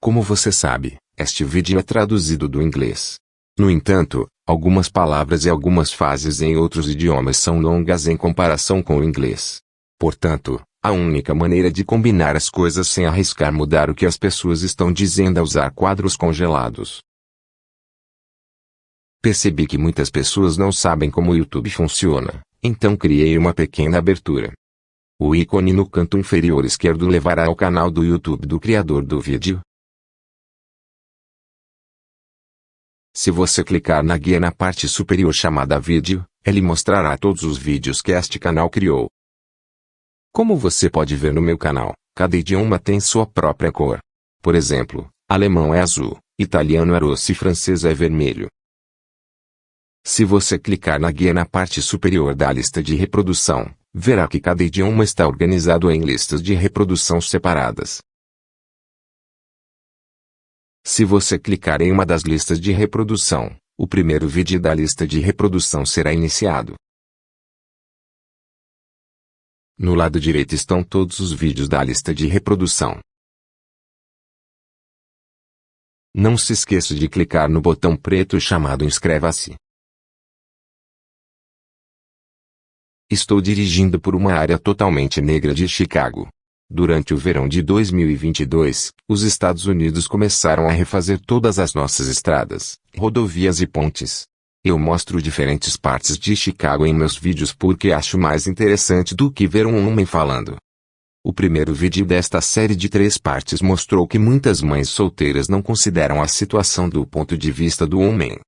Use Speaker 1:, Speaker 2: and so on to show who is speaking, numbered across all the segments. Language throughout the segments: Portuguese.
Speaker 1: Como você sabe, este vídeo é traduzido do inglês. No entanto, algumas palavras e algumas frases em outros idiomas são longas em comparação com o inglês. Portanto, a única maneira de combinar as coisas sem arriscar mudar o que as pessoas estão dizendo é usar quadros congelados. Percebi que muitas pessoas não sabem como o YouTube funciona, então criei uma pequena abertura. O ícone no canto inferior esquerdo levará ao canal do YouTube do criador do vídeo. Se você clicar na guia na parte superior chamada Vídeo, ele mostrará todos os vídeos que este canal criou. Como você pode ver no meu canal, cada idioma tem sua própria cor. Por exemplo, alemão é azul, italiano é roxo e francês é vermelho. Se você clicar na guia na parte superior da lista de reprodução, verá que cada idioma está organizado em listas de reprodução separadas. Se você clicar em uma das listas de reprodução, o primeiro vídeo da lista de reprodução será iniciado. No lado direito estão todos os vídeos da lista de reprodução. Não se esqueça de clicar no botão preto chamado Inscreva-se. Estou dirigindo por uma área totalmente negra de Chicago. Durante o verão de 2022, os Estados Unidos começaram a refazer todas as nossas estradas, rodovias e pontes. Eu mostro diferentes partes de Chicago em meus vídeos porque acho mais interessante do que ver um homem falando. O primeiro vídeo desta série de 3 partes mostrou que muitas mães solteiras não consideram a situação do ponto de vista do homem.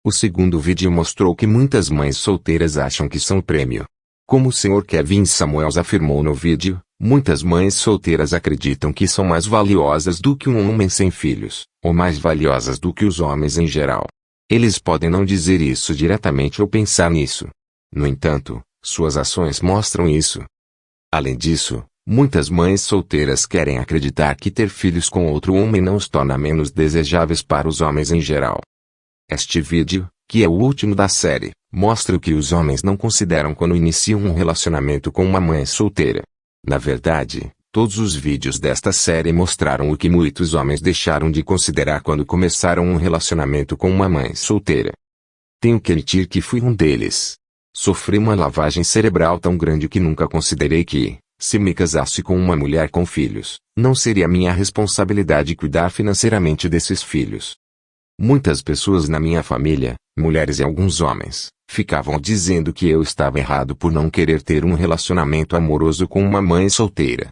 Speaker 1: O segundo vídeo mostrou que muitas mães solteiras acham que são prêmio. Como o Sr. Kevin Samuels afirmou no vídeo, muitas mães solteiras acreditam que são mais valiosas do que um homem sem filhos, ou mais valiosas do que os homens em geral. Eles podem não dizer isso diretamente ou pensar nisso. No entanto, suas ações mostram isso. Além disso, muitas mães solteiras querem acreditar que ter filhos com outro homem não os torna menos desejáveis para os homens em geral. Este vídeo, que é o último da série, mostra o que os homens não consideram quando iniciam um relacionamento com uma mãe solteira. Na verdade, todos os vídeos desta série mostraram o que muitos homens deixaram de considerar quando começaram um relacionamento com uma mãe solteira. Tenho que admitir que fui um deles. Sofri uma lavagem cerebral tão grande que nunca considerei que, se me casasse com uma mulher com filhos, não seria minha responsabilidade cuidar financeiramente desses filhos. Muitas pessoas na minha família, mulheres e alguns homens, ficavam dizendo que eu estava errado por não querer ter um relacionamento amoroso com uma mãe solteira.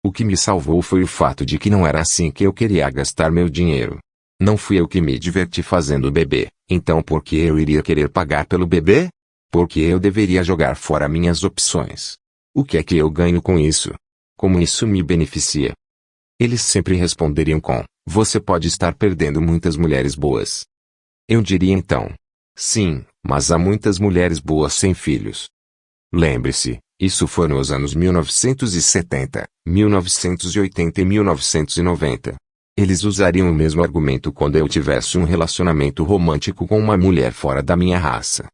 Speaker 1: O que me salvou foi o fato de que não era assim que eu queria gastar meu dinheiro. Não fui eu que me diverti fazendo bebê, então por que eu iria querer pagar pelo bebê? Porque eu deveria jogar fora minhas opções. O que é que eu ganho com isso? Como isso me beneficia? Eles sempre responderiam com: você pode estar perdendo muitas mulheres boas. Eu diria então: sim, mas há muitas mulheres boas sem filhos. Lembre-se, isso foi nos anos 1970, 1980 e 1990. Eles usariam o mesmo argumento quando eu tivesse um relacionamento romântico com uma mulher fora da minha raça.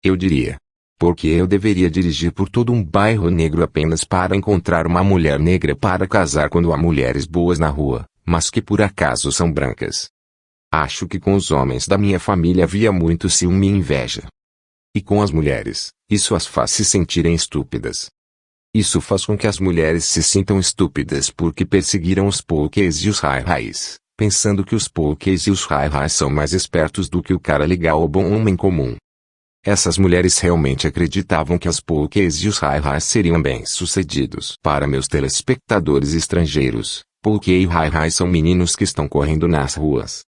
Speaker 1: Eu diria: porque eu deveria dirigir por todo um bairro negro apenas para encontrar uma mulher negra para casar quando há mulheres boas na rua, mas que por acaso são brancas. Acho que com os homens da minha família havia muito ciúme e inveja. E com as mulheres, isso as faz se sentirem estúpidas. Isso faz com que as mulheres se sintam estúpidas porque perseguiram os pokés e os rai-rais, pensando que os pokés e os rai-rais são mais espertos do que o cara legal ou bom homem comum. Essas mulheres realmente acreditavam que as pokés e os rai-rais seriam bem-sucedidos. Para meus telespectadores estrangeiros, poké e rai-rai são meninos que estão correndo nas ruas.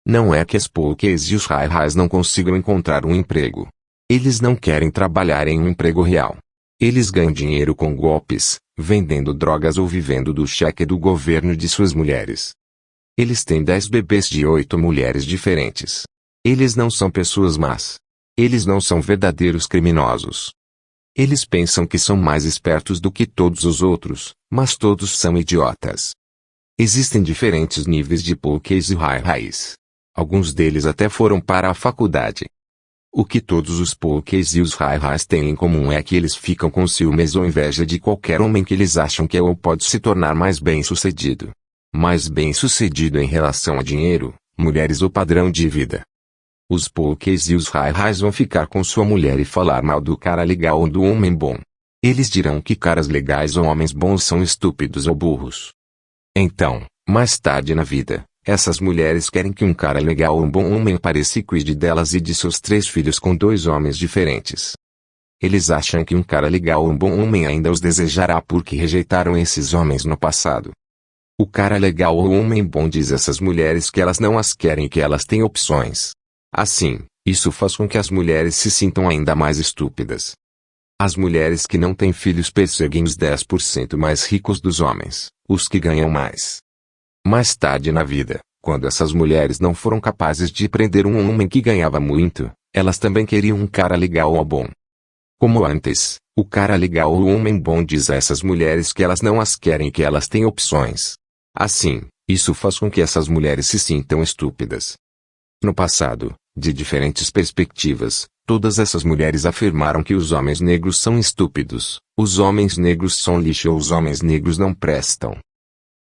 Speaker 1: Não é que as pokés e os rai-rais não consigam encontrar um emprego. Eles não querem trabalhar em um emprego real. Eles ganham dinheiro com golpes, vendendo drogas ou vivendo do cheque do governo de suas mulheres. Eles têm 10 bebês de 8 mulheres diferentes. Eles não são pessoas más. Eles não são verdadeiros criminosos. Eles pensam que são mais espertos do que todos os outros, mas todos são idiotas. Existem diferentes níveis de pokés e rai-rais. Alguns deles até foram para a faculdade. O que todos os pokés e os rai-rais têm em comum é que eles ficam com ciúmes ou inveja de qualquer homem que eles acham que é ou pode se tornar mais bem-sucedido. Mais bem-sucedido em relação a dinheiro, mulheres ou padrão de vida. Os pokés e os rai-rais vão ficar com sua mulher e falar mal do cara legal ou do homem bom. Eles dirão que caras legais ou homens bons são estúpidos ou burros. Então, mais tarde na vida, essas mulheres querem que um cara legal ou um bom homem apareça e cuide delas e de seus 3 filhos com 2 homens diferentes. Eles acham que um cara legal ou um bom homem ainda os desejará porque rejeitaram esses homens no passado. O cara legal ou o homem bom diz a essas mulheres que elas não as querem e que elas têm opções. Assim, isso faz com que as mulheres se sintam ainda mais estúpidas. As mulheres que não têm filhos perseguem os 10% mais ricos dos homens, os que ganham mais. Mais tarde na vida, quando essas mulheres não foram capazes de prender um homem que ganhava muito, elas também queriam um cara legal ou bom. Como antes, o cara legal ou o homem bom diz a essas mulheres que elas não as querem e que elas têm opções. Assim, isso faz com que essas mulheres se sintam estúpidas. No passado, de diferentes perspectivas, todas essas mulheres afirmaram que os homens negros são estúpidos, os homens negros são lixo ou os homens negros não prestam.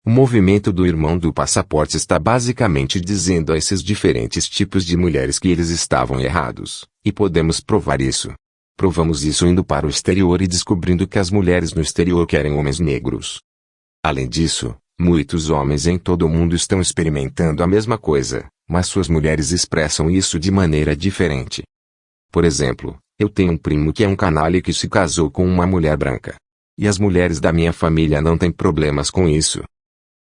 Speaker 1: O movimento do irmão do passaporte está basicamente dizendo a esses diferentes tipos de mulheres que eles estavam errados, e podemos provar isso. Provamos isso indo para o exterior e descobrindo que as mulheres no exterior querem homens negros. Além disso, muitos homens em todo o mundo estão experimentando a mesma coisa, mas suas mulheres expressam isso de maneira diferente. Por exemplo, eu tenho um primo que é um canalha que se casou com uma mulher branca. E as mulheres da minha família não têm problemas com isso.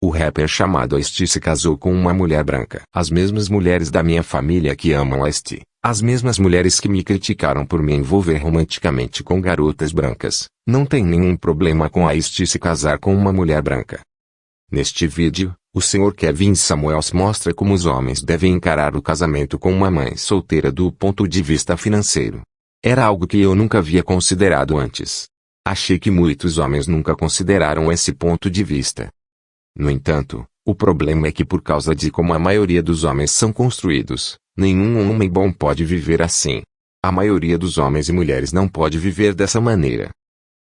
Speaker 1: O rapper chamado Ice-T se casou com uma mulher branca. As mesmas mulheres da minha família que amam Ice-T, as mesmas mulheres que me criticaram por me envolver romanticamente com garotas brancas, não têm nenhum problema com a Ice-T se casar com uma mulher branca. Neste vídeo, o Sr. Kevin Samuels mostra como os homens devem encarar o casamento com uma mãe solteira do ponto de vista financeiro. Era algo que eu nunca havia considerado antes. Achei que muitos homens nunca consideraram esse ponto de vista. No entanto, o problema é que por causa de como a maioria dos homens são construídos, nenhum homem bom pode viver assim. A maioria dos homens e mulheres não pode viver dessa maneira.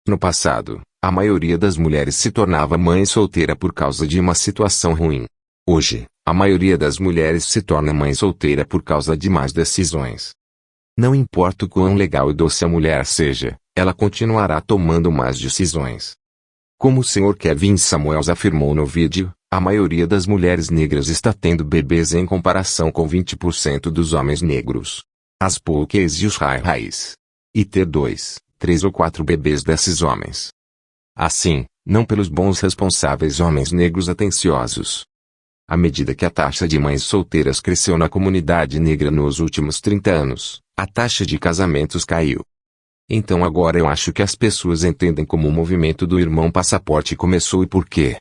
Speaker 1: No passado, a maioria das mulheres se tornava mãe solteira por causa de uma situação ruim. Hoje, a maioria das mulheres se torna mãe solteira por causa de más decisões. Não importa o quão legal e doce a mulher seja, ela continuará tomando más decisões. Como o Sr. Kevin Samuels afirmou no vídeo, a maioria das mulheres negras está tendo bebês em comparação com 20% dos homens negros. As pokés e os rai-rais. E ter 2, 3 ou 4 bebês desses homens. Assim, não pelos bons responsáveis homens negros atenciosos. À medida que a taxa de mães solteiras cresceu na comunidade negra nos últimos 30 anos, a taxa de casamentos caiu. Então agora eu acho que as pessoas entendem como o movimento do irmão passaporte começou e por quê.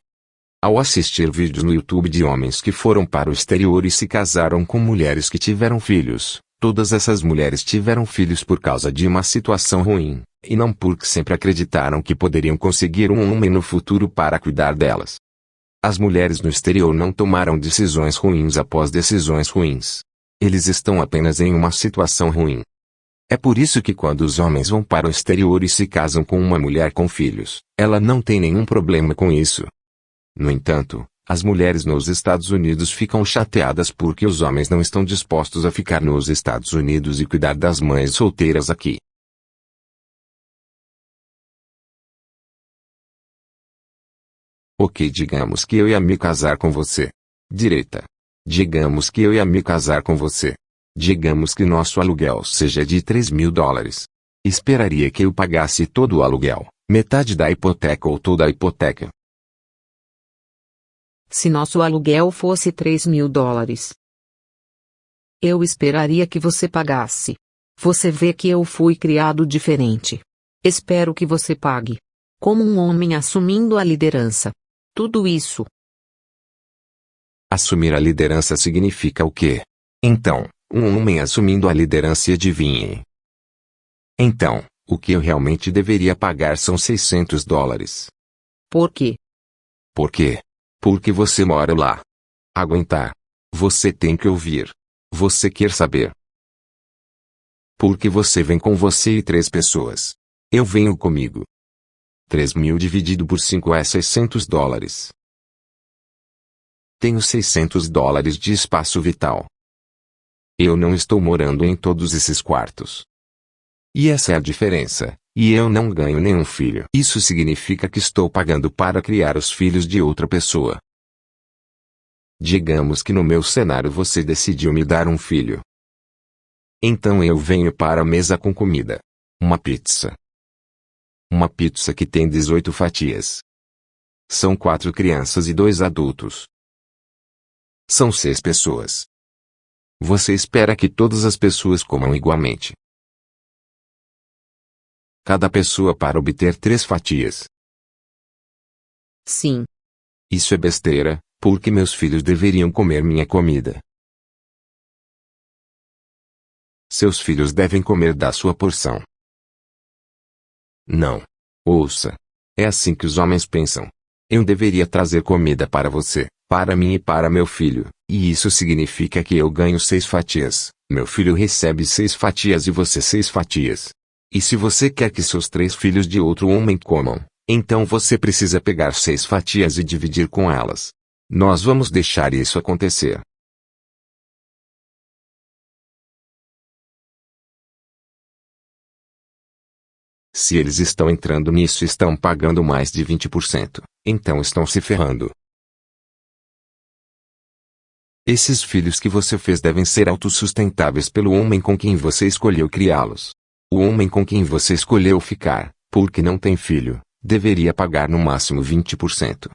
Speaker 1: Ao assistir vídeos no YouTube de homens que foram para o exterior e se casaram com mulheres que tiveram filhos, todas essas mulheres tiveram filhos por causa de uma situação ruim, e não porque sempre acreditaram que poderiam conseguir um homem no futuro para cuidar delas. As mulheres no exterior não tomaram decisões ruins após decisões ruins. Eles estão apenas em uma situação ruim. É por isso que quando os homens vão para o exterior e se casam com uma mulher com filhos, ela não tem nenhum problema com isso. No entanto, as mulheres nos Estados Unidos ficam chateadas porque os homens não estão dispostos a ficar nos Estados Unidos e cuidar das mães solteiras aqui. Ok, digamos que eu ia me casar com você. Direita. Digamos que eu ia me casar com você. Digamos que nosso aluguel seja de $3.000. Esperaria que eu pagasse todo o aluguel, metade da hipoteca ou toda a hipoteca.
Speaker 2: Se nosso aluguel fosse $3.000, eu esperaria que você pagasse. Você vê que eu fui criado diferente. Espero que você pague. Como um homem assumindo a liderança. Tudo isso.
Speaker 1: Assumir a liderança significa o quê? Então, um homem assumindo a liderança e adivinhem. Então, o que eu realmente deveria pagar são $600.
Speaker 2: Por quê?
Speaker 1: Por quê? Porque você mora lá. Aguentar. Você tem que ouvir. Você quer saber. Porque você vem com você e 3 pessoas. Eu venho comigo. 3.000 dividido por 5 é $600. Tenho $600 de espaço vital. Eu não estou morando em todos esses quartos. E essa é a diferença. E eu não ganho nenhum filho. Isso significa que estou pagando para criar os filhos de outra pessoa. Digamos que no meu cenário você decidiu me dar um filho. Então eu venho para a mesa com comida. Uma pizza. Uma pizza que tem 18 fatias. São 4 crianças e 2 adultos. São 6 pessoas. Você espera que todas as pessoas comam igualmente. Cada pessoa para obter 3 fatias.
Speaker 2: Sim.
Speaker 1: Isso é besteira, porque meus filhos deveriam comer minha comida. Seus filhos devem comer da sua porção. Não. Ouça. É assim que os homens pensam. Eu deveria trazer comida para você, para mim e para meu filho, e isso significa que eu ganho 6 fatias, meu filho recebe 6 fatias e você 6 fatias. E se você quer que seus 3 filhos de outro homem comam, então você precisa pegar 6 fatias e dividir com elas. Nós vamos deixar isso acontecer. Se eles estão entrando nisso e estão pagando mais de 20%, então estão se ferrando. Esses filhos que você fez devem ser autossustentáveis pelo homem com quem você escolheu criá-los. O homem com quem você escolheu ficar, porque não tem filho, deveria pagar no máximo 20%.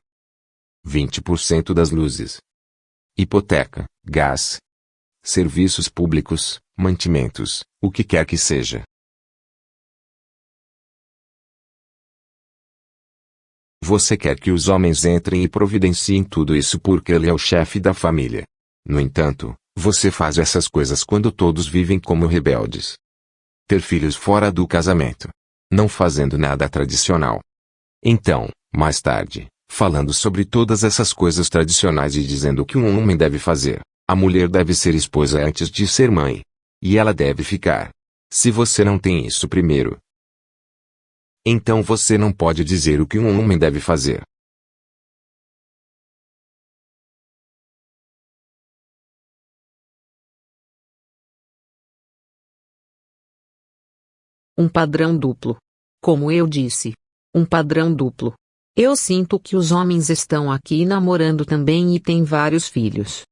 Speaker 1: 20% das luzes. Hipoteca, gás, serviços públicos, mantimentos, o que quer que seja. Você quer que os homens entrem e providenciem tudo isso porque ele é o chefe da família. No entanto, você faz essas coisas quando todos vivem como rebeldes. Ter filhos fora do casamento. Não fazendo nada tradicional. Então, mais tarde, falando sobre todas essas coisas tradicionais e dizendo o que um homem deve fazer, a mulher deve ser esposa antes de ser mãe. E ela deve ficar. Se você não tem isso primeiro, então você não pode dizer o que um homem deve fazer.
Speaker 2: Um padrão duplo. Como eu disse. Um padrão duplo. Eu sinto que os homens estão aqui namorando também e têm vários filhos.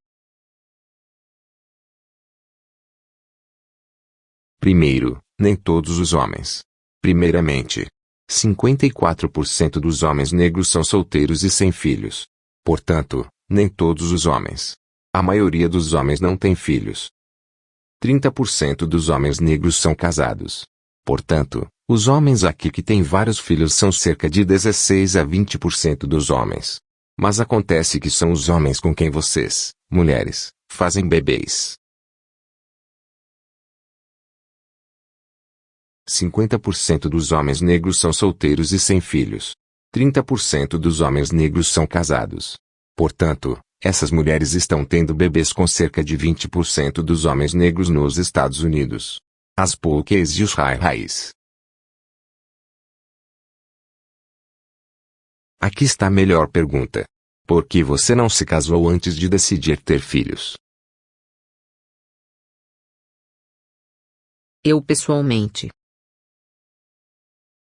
Speaker 1: Primeiro, nem todos os homens. Primeiramente, 54% dos homens negros são solteiros e sem filhos. Portanto, nem todos os homens. A maioria dos homens não tem filhos. 30% dos homens negros são casados. Portanto, os homens aqui que têm vários filhos são cerca de 16 a 20% dos homens. Mas acontece que são os homens com quem vocês, mulheres, fazem bebês. 50% dos homens negros são solteiros e sem filhos. 30% dos homens negros são casados. Portanto, essas mulheres estão tendo bebês com cerca de 20% dos homens negros nos Estados Unidos. As poucas e os rai-rais. Aqui está a melhor pergunta. Por que você não se casou antes de decidir ter filhos?
Speaker 2: Eu pessoalmente.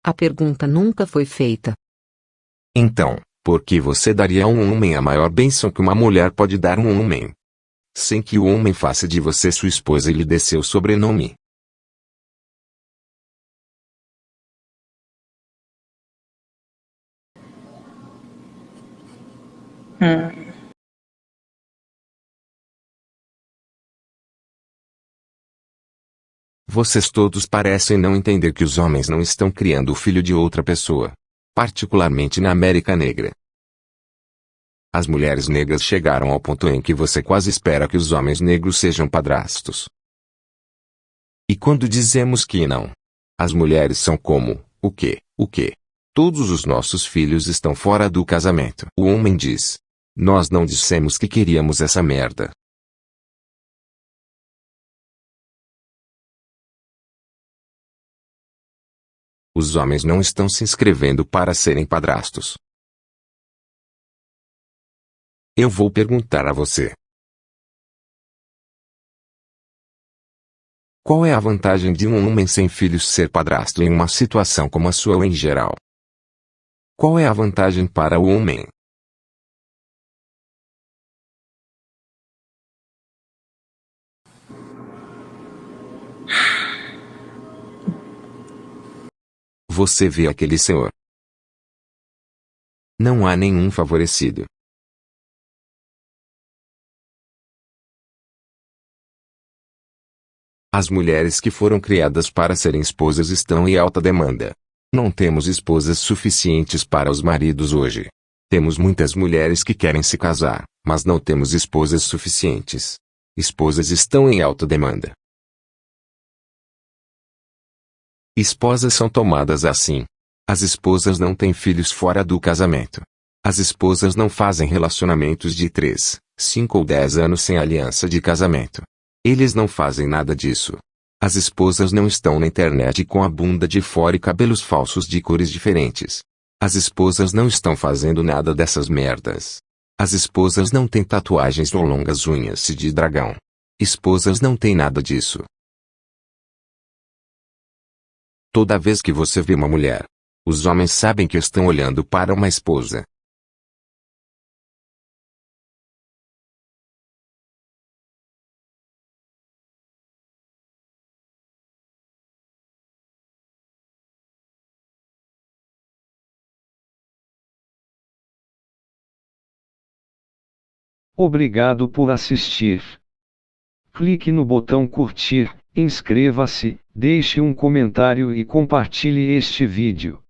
Speaker 2: A pergunta nunca foi feita.
Speaker 1: Então, por que você daria a um homem a maior bênção que uma mulher pode dar a um homem? Sem que o homem faça de você sua esposa e lhe dê seu sobrenome. Vocês todos parecem não entender que os homens não estão criando o filho de outra pessoa. Particularmente na América Negra. As mulheres negras chegaram ao ponto em que você quase espera que os homens negros sejam padrastos. E quando dizemos que não, as mulheres são como, o quê? O quê? Todos os nossos filhos estão fora do casamento. O homem diz. Nós não dissemos que queríamos essa merda. Os homens não estão se inscrevendo para serem padrastos. Eu vou perguntar a você. Qual é a vantagem de um homem sem filhos ser padrasto em uma situação como a sua ou em geral? Qual é a vantagem para o homem? Você vê aquele senhor? Não há nenhum favorecido. As mulheres que foram criadas para serem esposas estão em alta demanda. Não temos esposas suficientes para os maridos hoje. Temos muitas mulheres que querem se casar, mas não temos esposas suficientes. Esposas estão em alta demanda. Esposas são tomadas assim. As esposas não têm filhos fora do casamento. As esposas não fazem relacionamentos de 3, 5 ou 10 anos sem aliança de casamento. Eles não fazem nada disso. As esposas não estão na internet com a bunda de fora e cabelos falsos de cores diferentes. As esposas não estão fazendo nada dessas merdas. As esposas não têm tatuagens ou longas unhas de dragão. Esposas não têm nada disso. Toda vez que você vê uma mulher, os homens sabem que estão olhando para uma esposa.
Speaker 3: Obrigado por assistir. Clique no botão curtir, inscreva-se, deixe um comentário e compartilhe este vídeo.